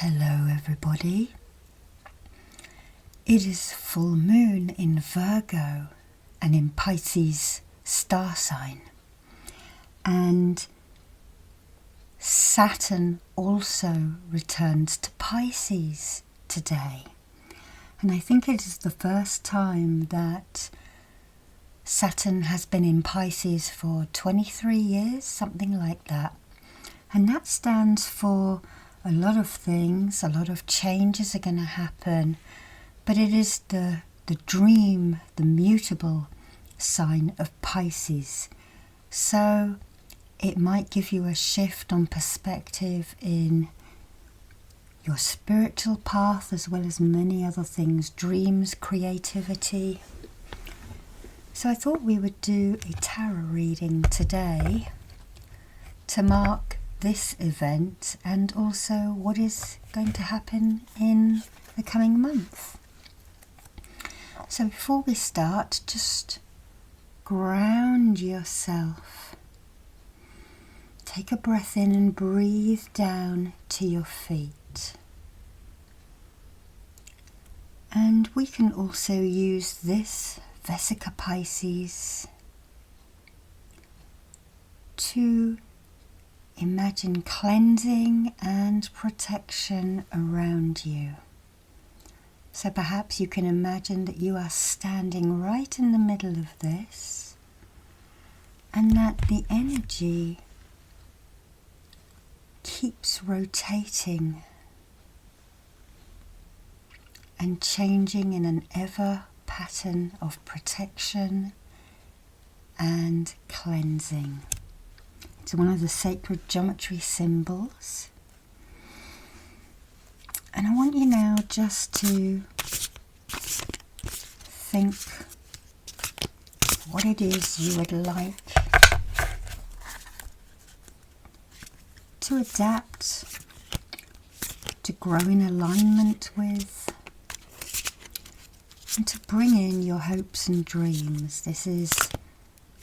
Hello everybody. It is full moon in Virgo and in Pisces star sign, and Saturn also returns to Pisces today, and I think it is the first time that Saturn has been in Pisces for 23 years, something like that, and that stands for a lot of things. A lot of changes are going to happen, but it is the dream, the mutable sign of Pisces. So it might give you a shift on perspective in your spiritual path, as well as many other things, dreams, creativity. So I thought we would do a tarot reading today to mark this event and also what is going to happen in the coming month. So before we start, just ground yourself. Take a breath in and breathe down to your feet. And we can also use this Vesica Pisces to imagine cleansing and protection around you. So perhaps you can imagine that you are standing right in the middle of this, and that the energy keeps rotating and changing in an ever pattern of protection and cleansing. It's one of the sacred geometry symbols. And I want you now just to think what it is you would like to adapt, to grow in alignment with, and to bring in your hopes and dreams. This is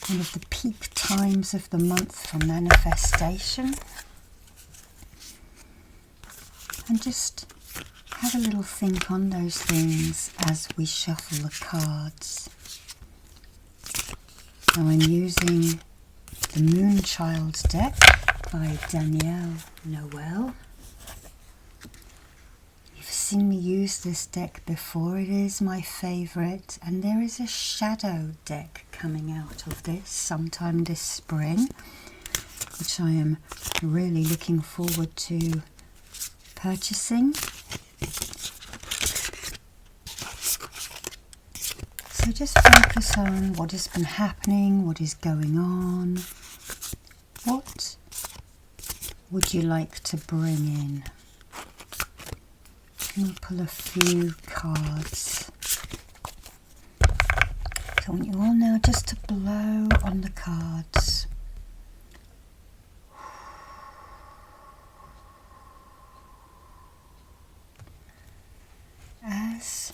one of the peak times of the month for manifestation. And just have a little think on those things as we shuffle the cards. Now I'm using the Moonchild deck by Danielle Noel. You've seen me use this deck before. It is my favourite, and there is a shadow deck coming out of this sometime this spring, which I am really looking forward to purchasing. So just focus on what has been happening, what is going on. What would you like to bring in? I'll pull a few cards. So I want you all now just to blow on the cards. As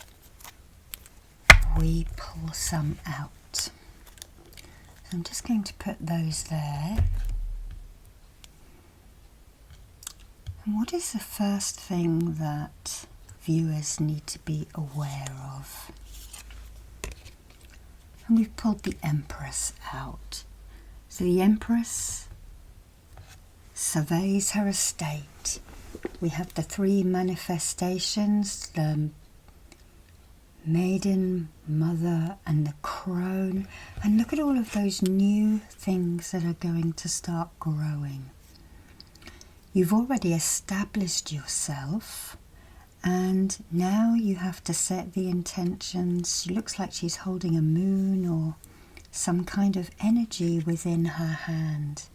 we pull some out. So I'm just going to put those there. And what is the first thing that viewers need to be aware of? And we've pulled the Empress out. So the Empress surveys her estate. We have the three manifestations, the Maiden, Mother and the Crone. And look at all of those new things that are going to start growing. You've already established yourself, and now you have to set the intentions. She looks like she's holding a moon or some kind of energy within her hand.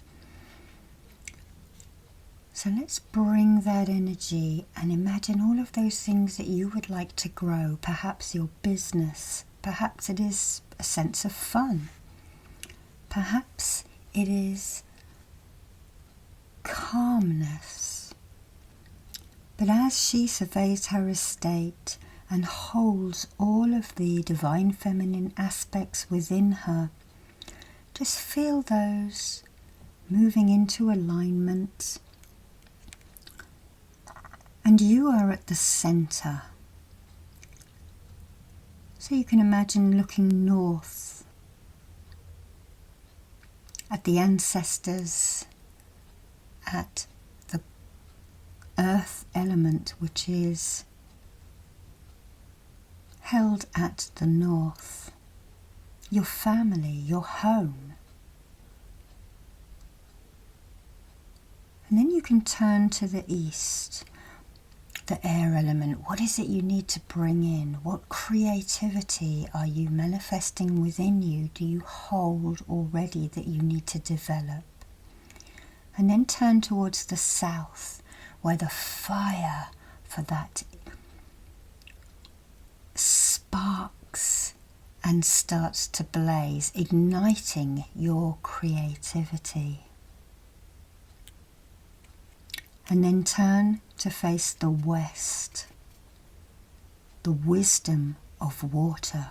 So let's bring that energy and imagine all of those things that you would like to grow. Perhaps your business, perhaps it is a sense of fun, perhaps it is calmness. But as she surveys her estate and holds all of the divine feminine aspects within her, just feel those moving into alignment And you are at the center. So you can imagine looking north at the ancestors, at the earth element which is held at the north, your family, your home. And then you can turn to the east, the air element. What is it you need to bring in? What creativity are you manifesting within you? Do you hold already that you need to develop? And then turn towards the south, where the fire for that sparks and starts to blaze, igniting your creativity. And then turn to face the west, the wisdom of water.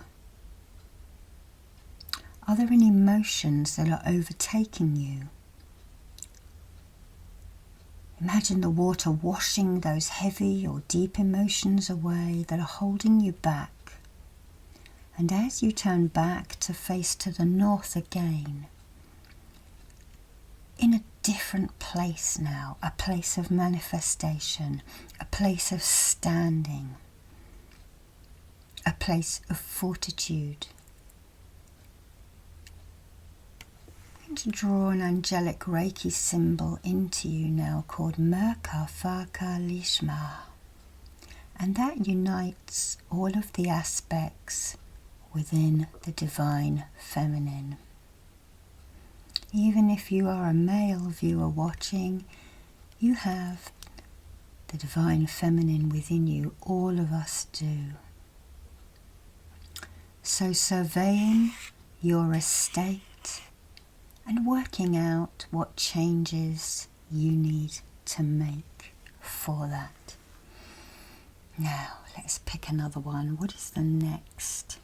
Are there any emotions that are overtaking you? Imagine the water washing those heavy or deep emotions away that are holding you back. And as you turn back to face to the north again, in a different place now, a place of manifestation, a place of standing, a place of fortitude. I'm going to draw an angelic Reiki symbol into you now called Merka Faka Lishma, and that unites all of the aspects within the divine feminine. Even if you are a male viewer watching, you have the divine feminine within you. All of us do. So surveying your estate and working out what changes you need to make for that. Now, let's pick another one. What is the next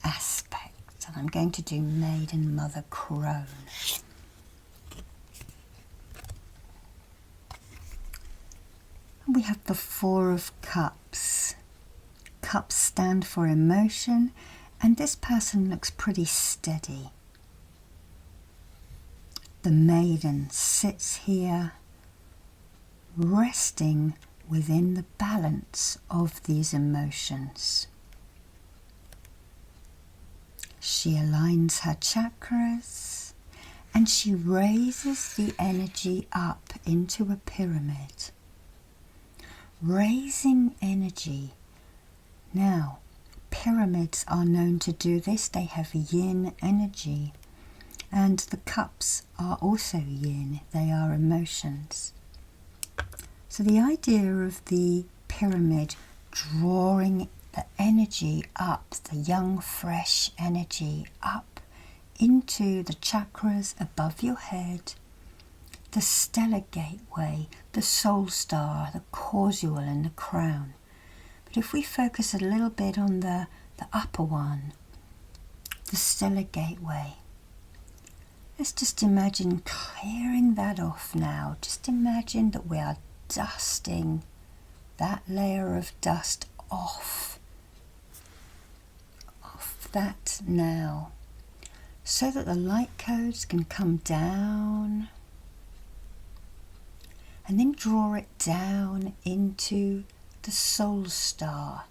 aspect? And I'm going to do Maiden Mother Crone. We have the Four of Cups. Cups stand for emotion, and this person looks pretty steady. The Maiden sits here, resting within the balance of these emotions. She aligns her chakras and she raises the energy up into a pyramid. Raising energy. Now, pyramids are known to do this. They have yin energy, and the cups are also yin. They are emotions. So the idea of the pyramid drawing the energy up, the young, fresh energy up into the chakras above your head, the stellar gateway, the soul star, the causal and the crown. But if we focus a little bit on the upper one, the stellar gateway, let's just imagine clearing that off now. Just imagine that we are dusting that layer of dust off that now, so that the light codes can come down and then draw it down into the soul star.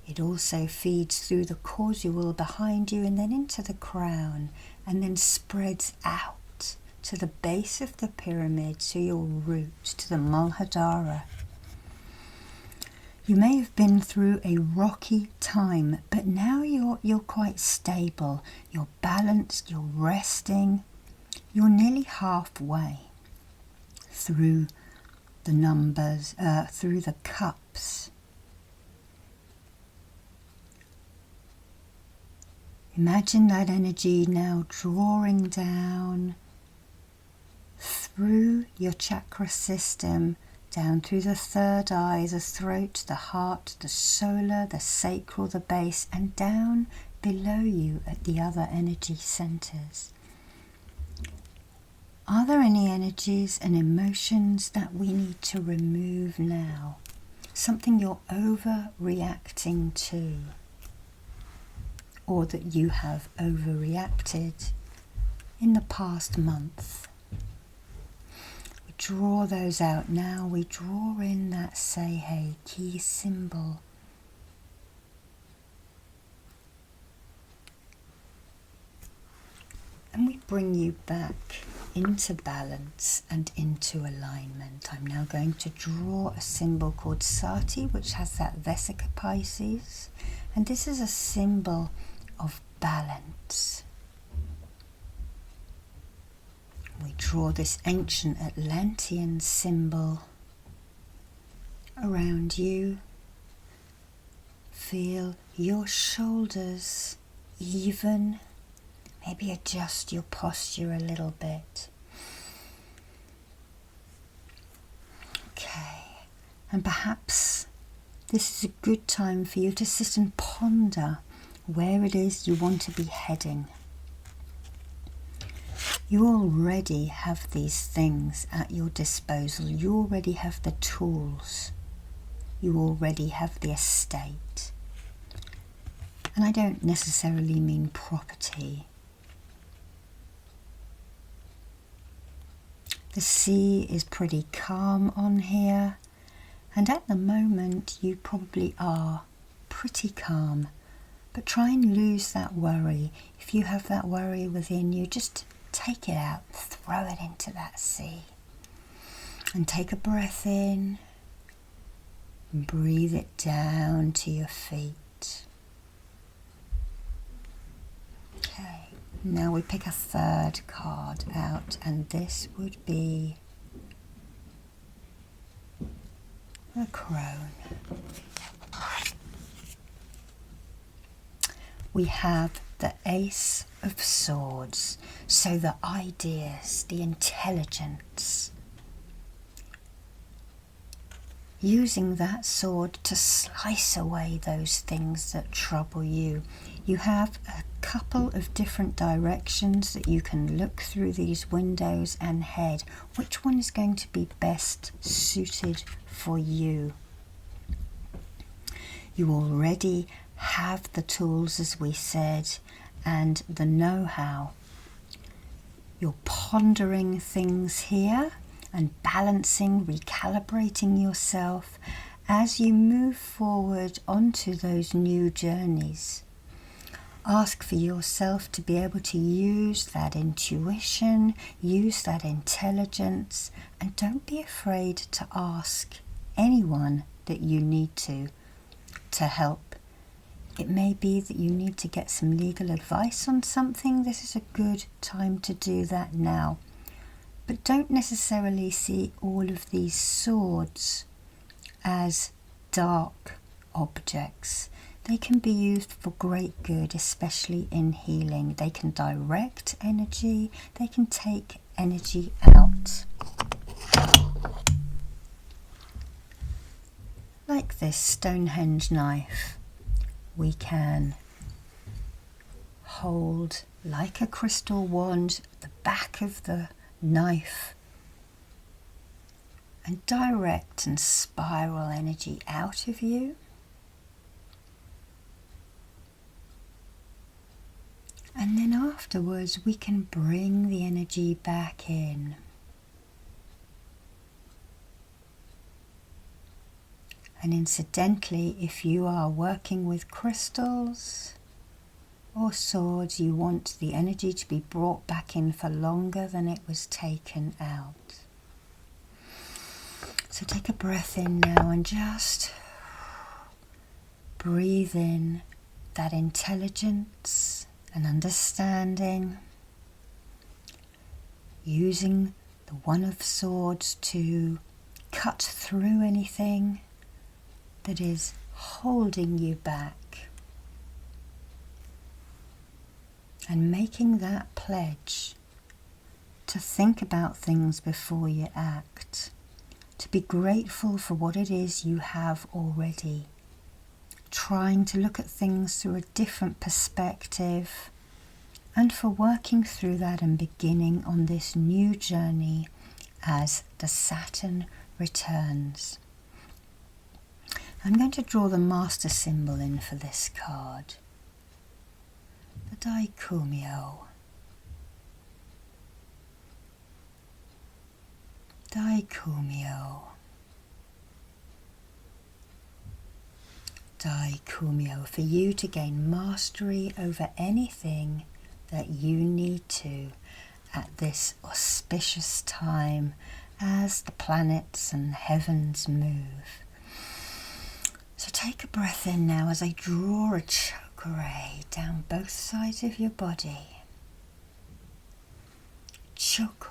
It also feeds through the causal behind you and then into the crown, and then spreads out to the base of the pyramid, to your root, to the Muladhara. You may have been through a rocky time, but now you're quite stable, you're balanced, you're resting, you're nearly halfway through the numbers, through the cups. Imagine that energy now drawing down through your chakra system, down through the third eye, the throat, the heart, the solar, the sacral, the base, and down below you at the other energy centers. Are there any energies and emotions that we need to remove now? something you're overreacting to, or that you have overreacted in the past month. We draw those out now. We draw in that Seihei key symbol. And we bring you back into balance and into alignment. I'm now going to draw a symbol called Sati, which has that Vesica Pisces. And this is a symbol of balance. We draw this ancient Atlantean symbol around you. Feel your shoulders even. Maybe adjust your posture a little bit. Okay, and perhaps this is a good time for you to sit and ponder where it is you want to be heading. You already have these things at your disposal. You already have the tools. You already have the estate. And I don't necessarily mean property. The sea is pretty calm on here, and at the moment you probably are pretty calm, but try and lose that worry. If you have that worry within you, just take it out, throw it into that sea, and take a breath in and breathe it down to your feet. Okay. Now we pick a third card out, and this would be the crone. We have the Ace of Swords, so the ideas, the intelligence. Using that sword to slice away those things that trouble you. You have a couple of different directions that you can look through these windows and head. Which one is going to be best suited for you? You already have the tools, as we said, and the know-how. You're pondering things here and balancing, recalibrating yourself as you move forward onto those new journeys. Ask for yourself to be able to use that intuition, use that intelligence, and don't be afraid to ask anyone that you need to help. It may be that you need to get some legal advice on something. This is a good time to do that now. But don't necessarily see all of these swords as dark objects. They can be used for great good, especially in healing. They can direct energy, they can take energy out. Like this Stonehenge knife, we can hold, like a crystal wand, the back of the knife and direct and spiral energy out of you. And then afterwards we can bring the energy back in. And incidentally, if you are working with crystals or swords, you want the energy to be brought back in for longer than it was taken out. So take a breath in now and just breathe in that intelligence and understanding, using the One of Swords to cut through anything that is holding you back, and making that pledge to think about things before you act, to be grateful for what it is you have already, trying to look at things through a different perspective, and for working through that and beginning on this new journey as the Saturn returns. I'm going to draw the master symbol in for this card. The Daikumyo. Daikumyo. Daikumyo, for you to gain mastery over anything that you need to at this auspicious time as the planets and heavens move. So take a breath in now as I draw a chakra down both sides of your body. Chakra.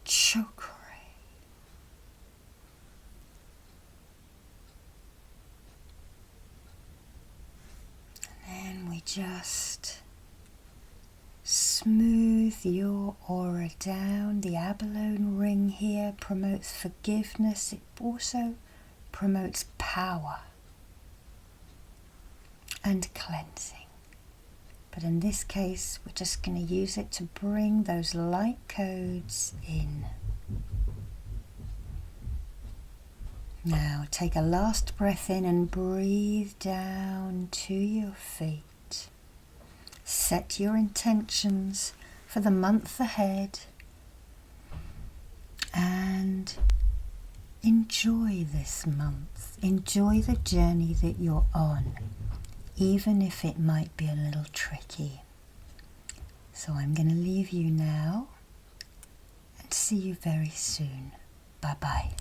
Chakra. And then we just smooth your aura down. The abalone ring here promotes forgiveness. It also promotes power and cleansing. But in this case, we're just going to use it to bring those light codes in. Now take a last breath in and breathe down to your feet. Set your intentions for the month ahead and enjoy this month. Enjoy the journey that you're on, even if it might be a little tricky. So I'm going to leave you now and see you very soon. Bye-bye.